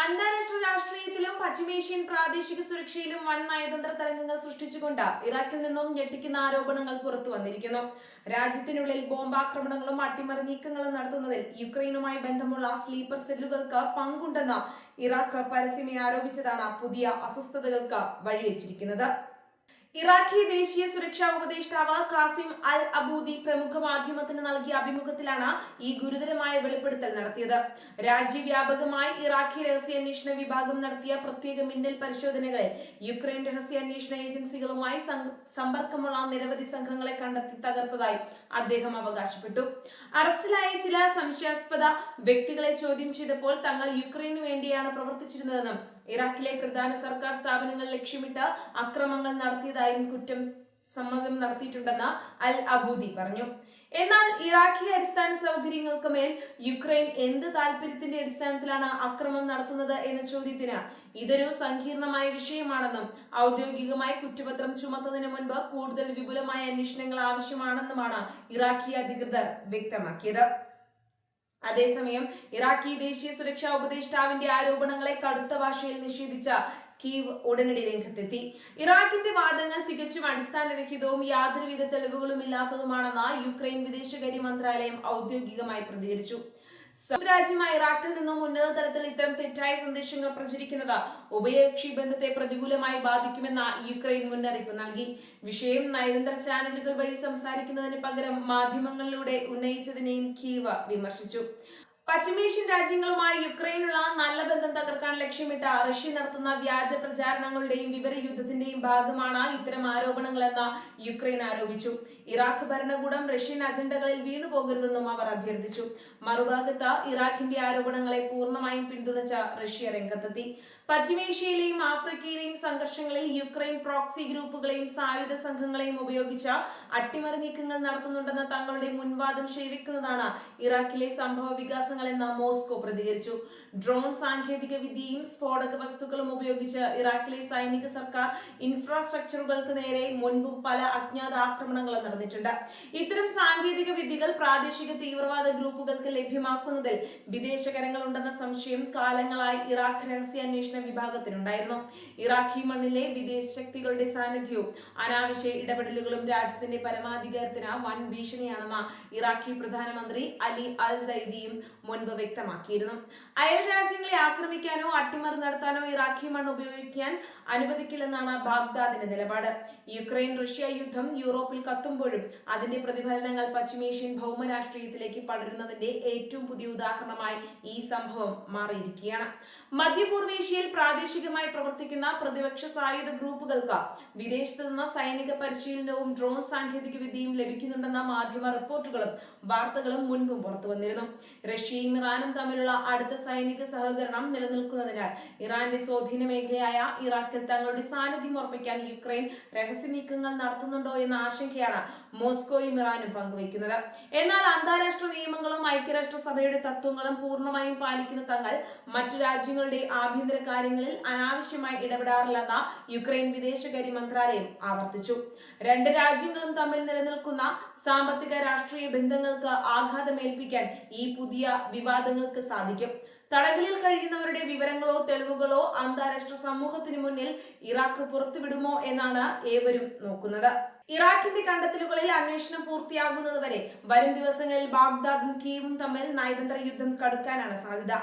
അന്താരാഷ്ട്ര രാഷ്ട്രീയത്തിലും പശ്ചിമേഷ്യൻ പ്രാദേശിക സുരക്ഷയിലും വൻ നയതന്ത്ര തരംഗങ്ങൾ സൃഷ്ടിച്ചുകൊണ്ട് ഇറാഖിൽ നിന്നും ഞെട്ടിക്കുന്ന ആരോപണങ്ങൾ പുറത്തു വന്നിരിക്കുന്നു. രാജ്യത്തിനുള്ളിൽ ബോംബാക്രമണങ്ങളും അട്ടിമറി നീക്കങ്ങളും നടത്തുന്നതിൽ യുക്രൈനുമായി ബന്ധമുള്ള സ്ലീപ്പർ സെല്ലുകൾക്ക് പങ്കുണ്ടെന്ന് ഇറാഖ് പരസ്യമായി ആരോപിച്ചതാണ് പുതിയ അസ്വസ്ഥതകൾക്ക് വഴിവെച്ചിരിക്കുന്നത്. ഇറാഖി ദേശീയ സുരക്ഷാ ഉപദേഷ്ടാവ് ഖാസിം അൽ അബൂദി പ്രമുഖ മാധ്യമത്തിന് നൽകിയ അഭിമുഖത്തിലാണ് ഈ ഗുരുതരമായ വെളിപ്പെടുത്തൽ നടത്തിയത്. രാജ്യവ്യാപകമായി ഇറാഖി രഹസ്യാന്വേഷണ വിഭാഗം നടത്തിയ പ്രത്യേക മിന്നൽ പരിശോധനകളിൽ യുക്രൈൻ രഹസ്യാന്വേഷണ ഏജൻസികളുമായി സമ്പർക്കമുള്ള നിരവധി സംഘങ്ങളെ കണ്ടെത്തി തകർത്തതായി അദ്ദേഹം അവകാശപ്പെട്ടു. അറസ്റ്റിലായ ചില സംശയാസ്പദ വ്യക്തികളെ ചോദ്യം ചെയ്തപ്പോൾ തങ്ങൾ യുക്രൈനു വേണ്ടിയാണ് പ്രവർത്തിച്ചിരുന്നതെന്നും ഇറാഖിലെ പ്രധാന സർക്കാർ സ്ഥാപനങ്ങൾ ലക്ഷ്യമിട്ട് അക്രമങ്ങൾ നടത്തിയതായും കുറ്റം സമ്മതം നടത്തിയിട്ടുണ്ടെന്ന് അൽ അബൂദി പറഞ്ഞു. എന്നാൽ ഇറാഖി അടിസ്ഥാന സൗകര്യങ്ങൾക്ക് മേൽ യുക്രൈൻ എന്ത് താല്പര്യത്തിന്റെ അടിസ്ഥാനത്തിലാണ് അക്രമം നടത്തുന്നത് എന്ന ചോദ്യത്തിന് ഇതൊരു സങ്കീർണമായ വിഷയമാണെന്നും ഔദ്യോഗികമായി കുറ്റപത്രം ചുമത്തുന്നതിന് മുൻപ് കൂടുതൽ വിപുലമായ അന്വേഷണങ്ങൾ ആവശ്യമാണെന്നുമാണ് ഇറാഖി അധികൃതർ വ്യക്തമാക്കിയത്. അതേസമയം ഇറാഖി ദേശീയ സുരക്ഷാ ഉപദേഷ്ടാവിന്റെ ആരോപണങ്ങളെ കടുത്ത ഭാഷയിൽ നിഷേധിച്ച കീവ് ഉടനടി രംഗത്തെത്തി. ഇറാഖിന്റെ വാദങ്ങൾ തികച്ചും അടിസ്ഥാനരഹിതവും യാതൊരുവിധ തെളിവുകളുമില്ലാത്തതുമാണെന്ന് യുക്രൈൻ വിദേശകാര്യ മന്ത്രാലയം ഔദ്യോഗികമായി പ്രതികരിച്ചു. രാജ്യമായ ഇറാഖിൽ നിന്നും ഉന്നത തലത്തിൽ ഇത്തരം തെറ്റായ സന്ദേശങ്ങൾ പ്രചരിക്കുന്നത് ഉഭയകക്ഷി ബന്ധത്തെ പ്രതികൂലമായി ബാധിക്കുമെന്ന് യുക്രൈൻ മുന്നറിയിപ്പ് നൽകി. വിഷയം നയതന്ത്ര ചാനലുകൾ വഴി സംസാരിക്കുന്നതിന് പകരം മാധ്യമങ്ങളിലൂടെ ഉന്നയിച്ചതിനെയും കീവ് വിമർശിച്ചു. പശ്ചിമേഷ്യൻ രാജ്യങ്ങളുമായി യുക്രൈനുള്ള നല്ല ബന്ധം തകർക്കാൻ ലക്ഷ്യമിട്ട് റഷ്യ നടത്തുന്ന വ്യാജ പ്രചാരണങ്ങളുടെയും വിവരയുദ്ധത്തിന്റെയും ഭാഗമാണ് ഇത്തരം ആരോപണങ്ങളെന്ന് യുക്രൈൻ ആരോപിച്ചു. ഇറാഖ് ഭരണകൂടം റഷ്യൻ അജണ്ടകളിൽ വീണുപോകരുതെന്നും അവർ അഭ്യർത്ഥിച്ചു. മറുഭാഗത്ത് ഇറാഖിന്റെ ആരോപണങ്ങളെ പൂർണ്ണമായും പിന്തുണച്ച റഷ്യ രംഗത്തെത്തി. പശ്ചിമേഷ്യയിലെയും ആഫ്രിക്കയിലെയും സംഘർഷങ്ങളിൽ യുക്രൈൻ പ്രോക്സി ഗ്രൂപ്പുകളെയും സായുധ സംഘങ്ങളെയും ഉപയോഗിച്ച് അട്ടിമറി നീക്കങ്ങൾ നടത്തുന്നുണ്ടെന്ന് തങ്ങളുടെ മുൻവാദം ശരിവെക്കുന്നതാണ് ഇറാഖിലെ സംഭവ വികാസങ്ങളെന്ന് മോസ്കോ പ്രതികരിച്ചു. ഡ്രോൺ സാങ്കേതിക വിദ്യയും സ്ഫോടക വസ്തുക്കളും ഉപയോഗിച്ച് ഇറാഖിലെ സൈനിക സർക്കാർ ഇൻഫ്രാസ്ട്രക്ചറുകൾക്ക് നേരെ മുൻപും പല അജ്ഞാത ആക്രമണങ്ങളും നടന്നിട്ടുണ്ട്. ഇത്തരം സാങ്കേതിക വിദ്യകൾ പ്രാദേശിക തീവ്രവാദ ഗ്രൂപ്പുകൾക്ക് ലഭ്യമാക്കുന്നതിൽ വിദേശകരങ്ങളുണ്ടെന്ന സംശയം കാലങ്ങളായി ഇറാഖ് രഹസ്യാന്വേഷണ വിഭാഗത്തിനുണ്ടായിരുന്നു. ഇറാഖി മണ്ണിലെ വിദേശ ശക്തികളുടെ സാന്നിധ്യവും അനാവശ്യ ഇടപെടലുകളും രാജ്യത്തിന്റെ പരമാധികാരത്തിന് വൻ ഭീഷണിയാണെന്ന് ഇറാഖി പ്രധാനമന്ത്രി അലി അൽ സൈദിയും മുൻപ് വ്യക്തമാക്കിയിരുന്നു. അയൽ രാജ്യങ്ങളെ ആക്രമിക്കാനോ അട്ടിമറി നടത്താനോ ഇറാഖി മണ്ണ് ഉപയോഗിക്കാൻ അനുവദിക്കില്ലെന്നാണ് ബാഗ്ദാദിന്റെ നിലപാട്. യുക്രൈൻ റഷ്യ യുദ്ധം യൂറോപ്പിൽ കത്തുമ്പോഴും അതിന്റെ പ്രതിഫലനങ്ങൾ പശ്ചിമേഷ്യൻ ഭൗമരാഷ്ട്രീയത്തിലേക്ക് പടരുന്നതിന്റെ ഏറ്റവും പുതിയ ഉദാഹരണമായി ഈ സംഭവം മാറിയിരിക്കുകയാണ്. മധ്യപൂർവേഷ്യയിൽ പ്രാദേശികമായി പ്രവർത്തിക്കുന്ന പ്രതിപക്ഷ സായുധ ഗ്രൂപ്പുകൾക്ക് വിദേശത്ത് നിന്ന് സൈനിക പരിശീലനവും ഡ്രോൺ സാങ്കേതിക വിദ്യയും ലഭിക്കുന്നുണ്ടെന്ന മാധ്യമ റിപ്പോർട്ടുകളും വാർത്തകളും മുൻപും പുറത്തു വന്നിരുന്നു. റഷ്യയും ഇറാനും തമ്മിലുള്ള അടുത്ത സൈനിക സഹകരണം നിലനിൽക്കുന്നതിനാൽ ഇറാന്റെ സ്വാധീന മേഖലയായ ഇറാഖിൽ തങ്ങളുടെ സാന്നിധ്യം ഉറപ്പിക്കാൻ യുക്രൈൻ രഹസ്യ നീക്കങ്ങൾ നടത്തുന്നുണ്ടോ എന്ന ആശങ്കയാണ് മോസ്കോയും ഇറാനും പങ്കുവയ്ക്കുന്നത്. എന്നാൽ അന്താരാഷ്ട്ര നിയമങ്ങളും ഐക്യരാഷ്ട്രസഭയുടെ തത്വങ്ങളും പൂർണ്ണമായും പാലിക്കുന്ന തങ്ങൾ മറ്റു രാജ്യങ്ങളുടെ ആഭ്യന്തര കാര്യങ്ങളിൽ അനാവശ്യമായി ഇടപെടാറില്ലെന്ന് യുക്രൈൻ വിദേശകാര്യ മന്ത്രാലയം ആവർത്തിച്ചു. രണ്ട് രാജ്യങ്ങളും തമ്മിൽ നിലനിൽക്കുന്ന സാമ്പത്തിക രാഷ്ട്രീയ ബന്ധങ്ങൾക്ക് ആഘാതമേൽപ്പിക്കാൻ ഈ പുതിയ വിവാദങ്ങൾക്ക് സാധിക്കും. തടങ്കലിൽ കഴിയുന്നവരുടെ വിവരങ്ങളോ തെളിവുകളോ അന്താരാഷ്ട്ര സമൂഹത്തിന് മുന്നിൽ ഇറാഖ് പുറത്തുവിടുമോ എന്നാണ് ഏവരും നോക്കുന്നത്. ഇറാഖിന്റെ കണ്ടെത്തലുകളിൽ അന്വേഷണം പൂർത്തിയാകുന്നതുവരെ വരും ദിവസങ്ങളിൽ ബാഗ്ദാദും കീവും തമ്മിൽ നയതന്ത്ര യുദ്ധം കടുക്കാനാണ് സാധ്യത.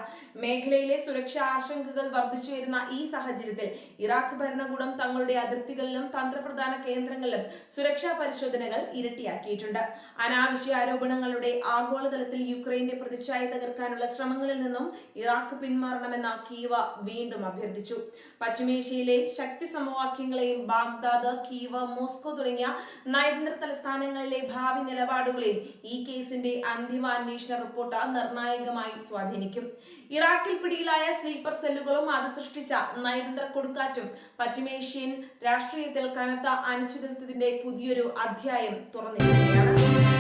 മേഖലയിലെ സുരക്ഷാ ആശങ്കകൾ വർദ്ധിച്ചു വരുന്ന ഈ സാഹചര്യത്തിൽ ഇറാഖ് ഭരണകൂടം തങ്ങളുടെ അതിർത്തികളിലും തന്ത്രപ്രധാന കേന്ദ്രങ്ങളിലും സുരക്ഷാ പരിശോധനകൾ ഇരട്ടിയാക്കിയിട്ടുണ്ട്. അനാവശ്യ ആരോപണങ്ങളുടെ ആഗോളതലത്തിൽ യുക്രൈന്റെ പ്രതിച്ഛായ തകർക്കാനുള്ള ശ്രമങ്ങളിൽ നിന്നും ഇറാഖ് പിന്മാറണമെന്ന് കീവ് വീണ്ടും അഭ്യർത്ഥിച്ചു. പശ്ചിമേഷ്യയിലെ ശക്തി സമവാക്യങ്ങളെയും ബാഗ്ദാദ്, കീവ്, മോസ്കോ തുടങ്ങിയ നയതന്ത്ര തലസ്ഥാനങ്ങളിലെ ഭാവി നിലപാടുകളെയും ഈ കേസിന്റെ അന്തിമ അന്വേഷണ റിപ്പോർട്ട് നിർണായകമായി സ്വാധീനിക്കും. ഇറാഖിൽ പിടിയിലായ സ്ലീപ്പർ സെല്ലുകളും അത് സൃഷ്ടിച്ച നയതന്ത്ര കൊടുങ്കാറ്റും പശ്ചിമേഷ്യൻ രാഷ്ട്രീയത്തിൽ കനത്ത അനിശ്ചിതത്വത്തിന്റെ പുതിയൊരു അധ്യായം തുറന്നിരിക്കുകയാണ്.